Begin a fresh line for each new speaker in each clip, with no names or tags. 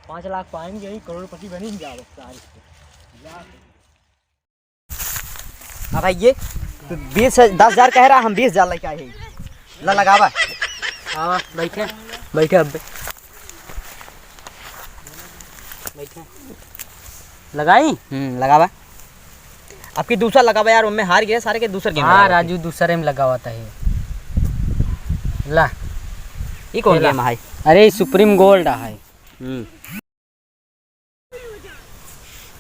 5 लाख पाएंगे यही करोड़पति बनी जाओ सारी।
हाँ भाई ये 10,000 कह रहा, हम 20,000 लेके आए हैं। ला लगावा।
हाँ बैठे बैठे अब बैठे लगाई।
लगावा। आपकी दूसरा लगावा यार, उनमें हार गए सारे के दूसरे गेम।
हाँ राजू दूसरे में लगा हुआ था ये। ला
ये कौन गेम है?
अरे सुप्रीम गोल्ड है।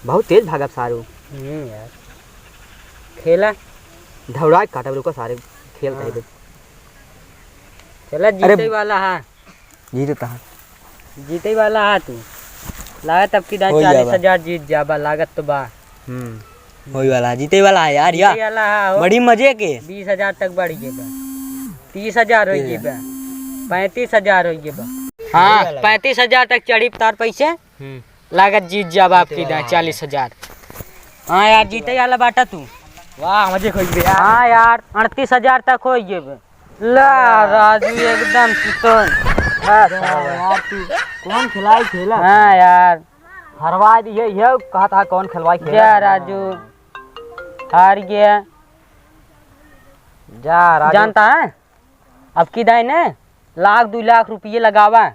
बहुत तेज भागा सारू।
यार खेला
धौड़ा काटा रुको सारे खेलता है।
चला जीते वाला है।
जीतता है।
जीते वाला है तू। लागत अब की 40,000 जीत जाबा लागत तो बा।
वही वाला जीते वाला है यार।
जीते वाला है
बड़ी मजे के
20,000 तक बढ़ गए बा। 30,000 हो गए बा। 35,000 हो गए बा। हाँ 35,000 तक चढ़ी तार पैसे लागत जीत जाबा आपकी 40,000। हाँ यार जीते वाला बाटा तू।
वाह मजे खोज गया।
हाँ यार 38,000 तक हो गए बा। ला राजू एकदम चिकन।
यार तू कौन खिलाई खेला?
हाँ यार
हरवा दिए ये कहा था कौन खिलवाई खेला।
जा राजू हार गया।
जा राजू
जानता है अब की दाई ने 1,00,000 2,00,000 रुपये लगावा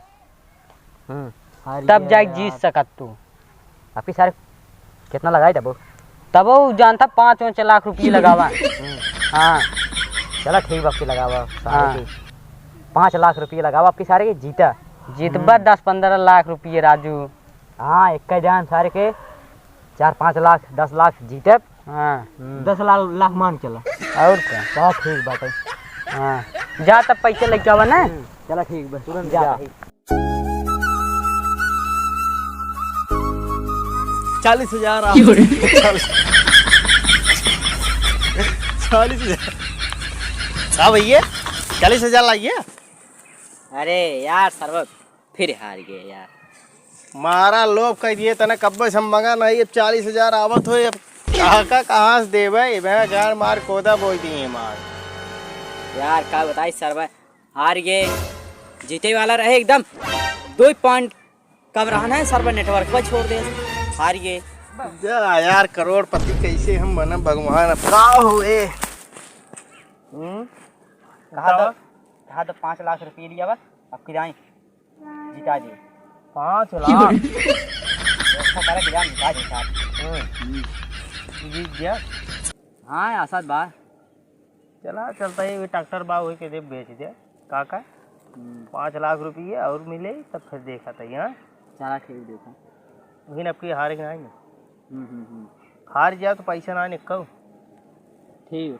तब जाके जीत सकत तू।
आपकी सारे कितना लगाए
तब वो जानता 5 लाख रुपये लगावा। हाँ
चला ठीक बाकी लगावा।
हाँ
5 लाख रुपये लगावा आपकी सारे के जीता।
जीतबा 10-15 लाख रुपये राजू।
हाँ एक जान सारे के 4-5 लाख 10 लाख जीते।
हाँ
10 लाख मान चला
और क्या।
चला ठीक बात है।
हाँ जा तब पैसे लेके आवा ना।
चला ठीक बस तुरंत जा।
40,000 हाँ भैया 40,000 लाइए।
अरे यार सर्वत फिर हार गए यार।
मारा लोग कह दिए तना कब्बे से मंगा नहीं। अब 40,000 आवत हो। अब कहाँ से देवे भैया जान मार कोदा बोल दिए मार।
यार क्या बताई सर्वर हार गए। जीते वाला रहे एकदम 2 पॉइंट कम रहना है। सर्वर नेटवर्क पर छोड़ दे हार गए।
जा यार करोड़पति कैसे हम बना भगवान। अब का हुए
कहा तो 5 लाख रुपये लिया बस अब किराए जीता जी
5 लाख जीत गया।
हाँ आसाद बा।
चला चलता है ट्रैक्टर बा वही के दे बेच दे काका 5 लाख रुपये और मिले तब फिर देखा था यहाँ।
चला ठीक देखा।
वही अब की हार गए ना। हार जाओ तो पैसा ना निकल।
ठीक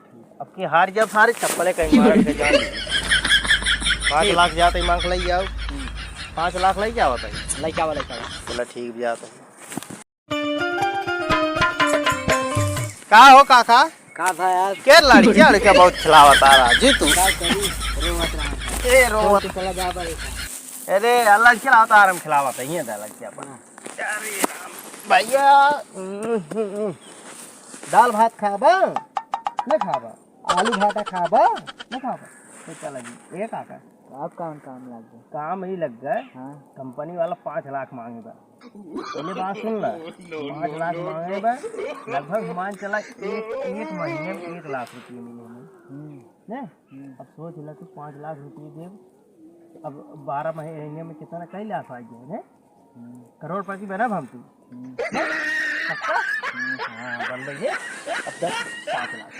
अब की हार जाओ सारे चप्पलें कहीं मार के जान 5 लाख जाते मांग ले जाओ। 5 लाख ले जाओ बताइए।
लड़का वाला
चलो ठीक भी जाता है। का हो काका
का था यार
क्या लड़कियां लड़कियां बहुत खिलावत आ रहा जी तू। ए रोवत
चला जा बड़े
अरे अलग खिलावत आ रहा खिलावत है ये लड़कियां अपन। अरे भैया दाल भात खाबा न खाबा आलू भाटा खाबा न खाबा तो चला जी। एक काका
आप काम लग गया।
काम ही लग गए।
हाँ
कंपनी वाला 5 लाख मांगे बा। पहले बात सुन ला 5 लाख मांगे बा लगभग मान चला एक महीने में 1 लाख रुपये मिले हमें। अब सोच ला तू 5 लाख रुपये दे। अब 12 महीने में कितना कई लाख आ गया करोड़पति बना हम तू। हाँ बन रही है अब तक 5 लाख।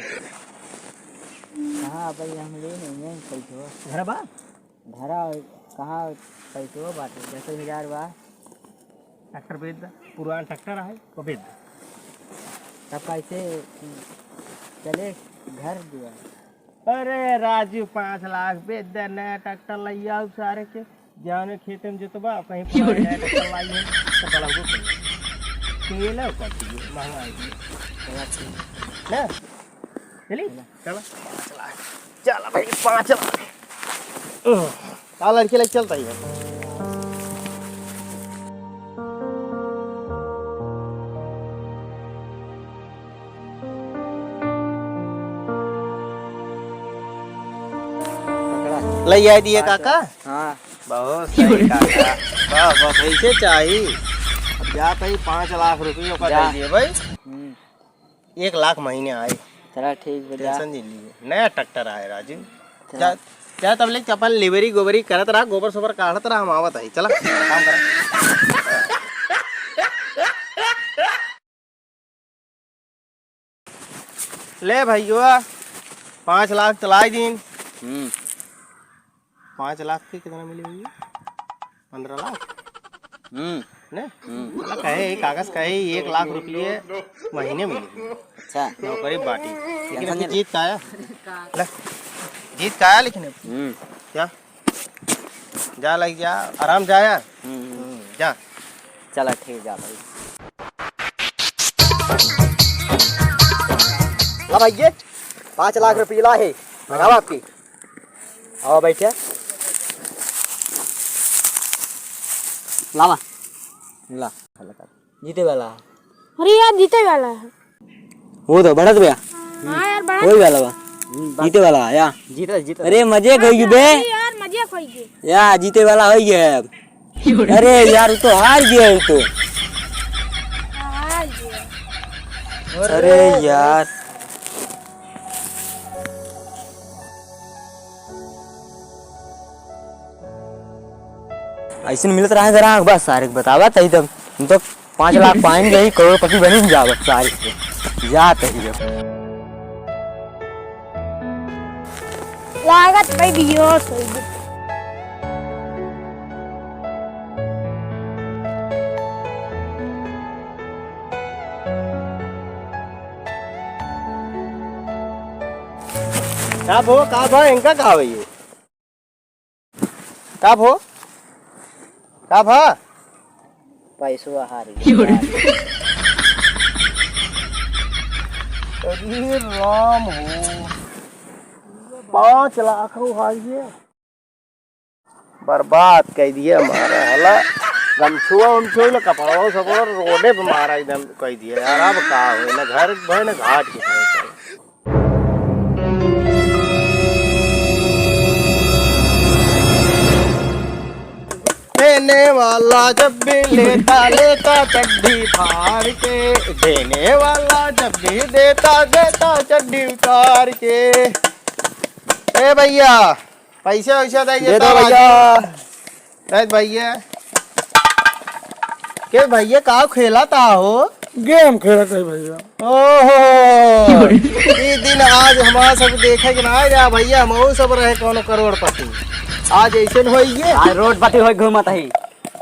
कहाँ भाई हम ले नहीं है पैसो
घर बा
घरा कहाँ पैसो बाटे 10,000 बा।
ट्रैक्टर बेच दा पुराना ट्रैक्टर है वो बेच दा।
तब कैसे चले घर दिया।
अरे राजू 5 लाख बेच दे नया ट्रैक्टर लाई आओ सारे के जाने खेत में जोतबा कहीं पुराना नया ट्रैक्टर लाई है तो बड़ा हो तेल है महंगाई ना चली चला 5 लाख चला भाई 5 लाख लड़के लग चलता ही है। लई आई दिए काका।
हाँ
बहुत सही काका। बस बस ऐसे चाहिए। अब जा भाई 5 लाख रुपये का
जा।
दीजिए भाई। 1 लाख महीने आए।
चला ठीक है जा।
टेंशन नहीं लिए। नया ट्रैक्टर आए राजू। जा जा तब ले चपल लिवरी गोबरी करत रहा, गोबर सोबर काढ़त रहा, हम आवत है। चला काम करा। ले भैया 5 लाख चलाई दिन। 5 लाख के कितना मिले भैया? 15 लाख ने कहे कागज कहे 1 लाख रुपये महीने मिले।
अच्छा
नौकरी बाटी लेकिन अभी जीत का आया। ले, जीत का आया लेकिन क्या जा लग जा आराम जाया। जा
चला ठीक जा भाई। ला भैया 5 लाख रुपये ला है लगाओ आपकी। आओ बैठे लावा ला जीते वाला है।
अरे यार जीते वाला है।
वो तो बढ़त भैया
हाँ यार बड़ा
वही वाला बा जीते वाला है या जीते अरे मजे गई बे
यार मजे खोई गए
या जीते वाला हो गया अब। अरे यार तो हार गया तो।
हार गया।
अरे यार ऐसे मिलत रहा जरा बस सारे बतावा तही तब हम तो 5 लाख पाएंगे ही करोड़पति बनी जाओ सारे जाते ही जब
लागत भाई बियोस होई गई।
का भो इनका का भैया का भो का भा
पैसो हार गया।
अरे राम हो 5 लाख हारिए बर्बाद कर दिया हमारा हला। गमछुआ उमछुआ ना कपड़ा सब रोडे पे मारा एकदम कह दिया यार। अब का हो ना घर भाई ना घाट के देने वाला जब भी लेता लेता चड्डी फाड़ के, देने वाला जब भी देता देता चड्डी उतार के। ए भैया पैसे वैसे दे दो भैया। भैया के भैया का खेला था हो?
गेम खेलत है भैया।
ओहो ई दिन आज हमारा सब देखे कि ना जा भैया मऊ सब रहे कोनो करोड़पति। आज ऐसे होइए
आज रोडपति होई घूमत है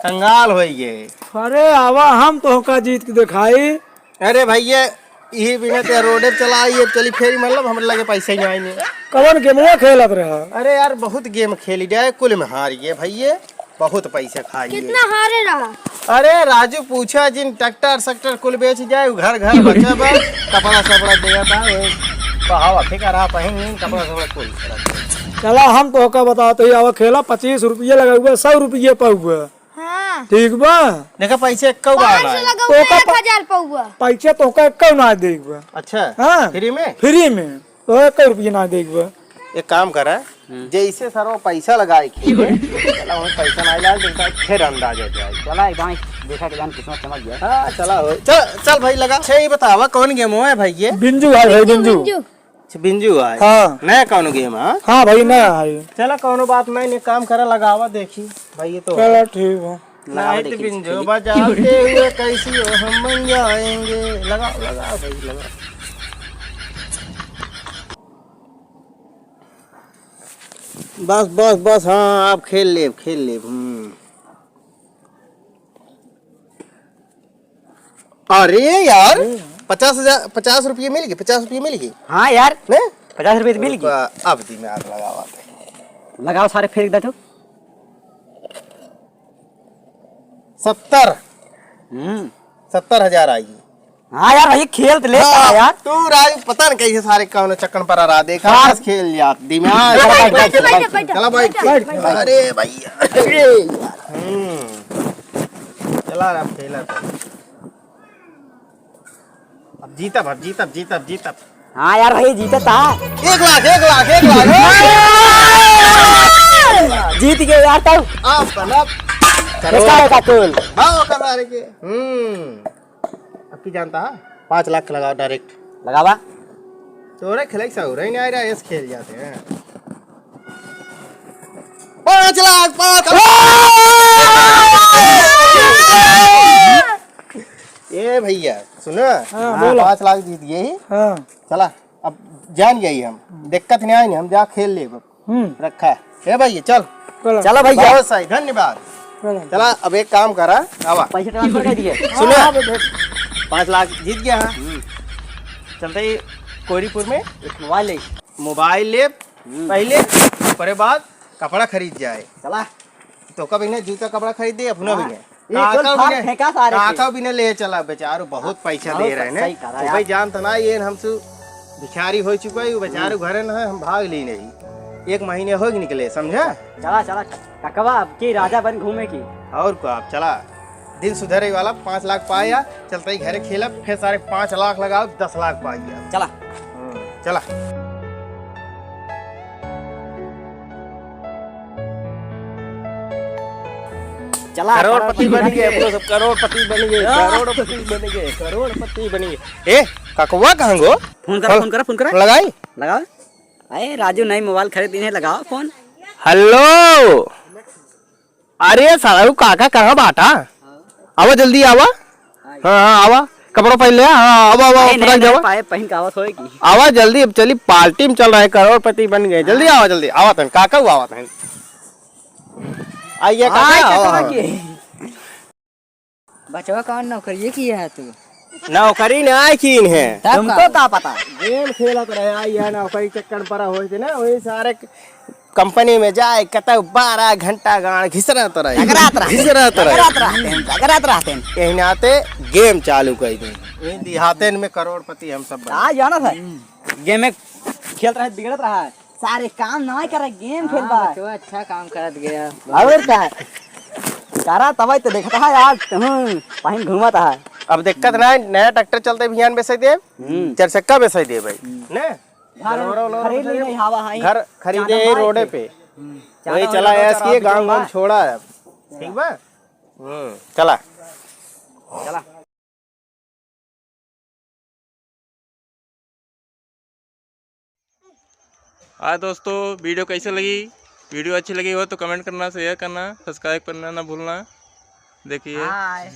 कंगाल होइए।
अरे आवा हम तो का जीत के दिखाई।
अरे भैया यही बिना ते रोडे चलाई चली फेरी मतलब हम लगे पैसे ही नहीं।
कौन गेमवा खेलत रहा?
अरे यार बहुत गेम खेली जाए कुल में हार गए भैया, बहुत पैसे खाइए।
कितना हारे रहा?
अरे राजू पूछा जिन ट्रैक्टर सेक्टर कुल बेच जाए घर घर बचा बा कपड़ा सपड़ा देगा था हवा फेंका रहा पहन कपड़ा सपड़ा कुल।
चला हम तो का बताते ही आवा खेला 25 रुपये लगा हुआ 100 रुपये पाऊआ।
हाँ
ठीक बा
देखा पैसे कब आ रहा है?
लगा हुआ 1000 पाऊआ।
पैसे तो का क्यों ना देगा?
अच्छा
हाँ
फ्री में?
फ्री में तो 1 रुपये ना देगा।
एक काम करा जैसे सर वो पैसा लगाए चला पैसा नहीं ला देता फिर अंदाजा जाए।
चला भाई देखा कि जान किस्मत चमक गया।
हाँ चला हो चल भाई लगा। अच्छा ये बतावा कौन गेम है भैया?
बिंजू है भाई बिंजू।
बिंजू है
हाँ
नया कौन गेम है?
हाँ भाई नया है।
चला कौनो बात नहीं ने काम करा लगावा देखी भाई तो
चलो ठीक है।
नाइट बिंजो बजाते हुए कैसी हो हम बन जाएंगे। लगा लगा भाई लगा। बस बस बस हाँ आप खेल ले खेल ले। अरे यार 50 रुपये मिल गए। 50 रुपये मिल गए।
हाँ यार
ने
50 रुपये मिल गई।
अब दी में आग लगावा
लगाओ सारे फेंक दे तो
70,000 आई।
हाँ यार भाई खेल तो ले यार
तू राज पता न कैसे सारे कौन चक्कर पर रहा देखा बस खेल लिया दिमाग। चला बैठ अरे भैया चला अब खेला अब जीता।
हाँ यार भाई जीता था
1 लाख 1 लाख 1 लाख
जीत गए यार तब
करोड़ का कुल भाव करा रे के अब की जानता है 5 लाख लगाओ डायरेक्ट
लगावा
तोरे खेले से हो रही नहीं आ रहा ऐसे खेल जाते हैं 5 लाख 5 ये भैया सुनो
हाँ,
5 लाख जीत गए ही
हाँ
चला अब जान गई हम दिक्कत नहीं आई हम जा खेल ले रखा है भैया चल
चलो भैया
बहुत सही धन्यवाद चला अब एक काम करा आवा
पैसे ट्रांसफर कर दिए
सुनो 5 लाख जीत गया चलते ही कोहरीपुर में
मोबाइल
मोबाइल ले पहले पर बाद कपड़ा खरीद जाए
चला
तो कभी ने जूता कपड़ा खरीद दे अपना भी ने
कुल फाड़ फेंका सारे के।
काका भी ने ले चला बेचारो बहुत पैसा दे रहे
सही करा
ने
यार।
भाई जानता ना ये हमसे भिखारी हो चुका है बेचारे घरे न है हम भाग ली नहीं 1 महीने हो गए निकले समझा
चला चला ककवा अब की राजा बन घूमे की
और को आप चला दिन सुधरे वाला 5 लाख पाया चलते ही घरे खेला फिर सारे 5 लाख लगाओ 10 लाख पाइया
चला
चला
चला
करोड़पति बन गए हम लोग सब करोड़पति बन गए करोड़पति बन गए करोड़पति बन गए ए काकवा कहाँ गो
फोन करा
लगाई
लगाओ अरे राजू नई मोबाइल खरीदी है लगाओ फोन
हेलो अरे साला काका कहाँ बाटा आवा जल्दी आवा हाँ आवा कपड़ा पहन ले हाँ आवा आवा तुरंत जावा
पाए पहन का आवत होएगी
आवा जल्दी अब चली पार्टी में चल रहा है करोड़पति बन गए जल्दी आवा जल्दी आवा तन काका आवा तन आइए काका
बचवा कौन नौकरी किया है तू
नौकरी ना कीन है
तुमको क्या पता
गेम खेलत रहे आई नौकरी चक्कर पर होई ना वही सारे कंपनी में जाए कत 12 घंटा गाड़ घिसरत रहे घिसरत
रहते हैं
कहीं नाते गेम चालू कर दी देहाते में करोड़पति हम सब
आ जाना था गेम में खेल रहा है बिगड़त रहा है सारे काम ना करे गेम खेल बा तो अच्छा काम करत गया और क्या सारा तबाई तो देखता है यार पहन घूमता है
अब दिक्कत ना है नया ट्रैक्टर चलते बिहान बेच दे 4 चक्का बेच दे भाई ने
खरीद ली नहीं हवा है
घर खरीदे रोडे पे वही चला ऐसे गांव छोड़ा है ठीक बा चला
चला
हाँ दोस्तों वीडियो कैसे लगी वीडियो अच्छी लगी हो तो कमेंट करना शेयर करना सब्सक्राइब करना ना भूलना देखिए
हाय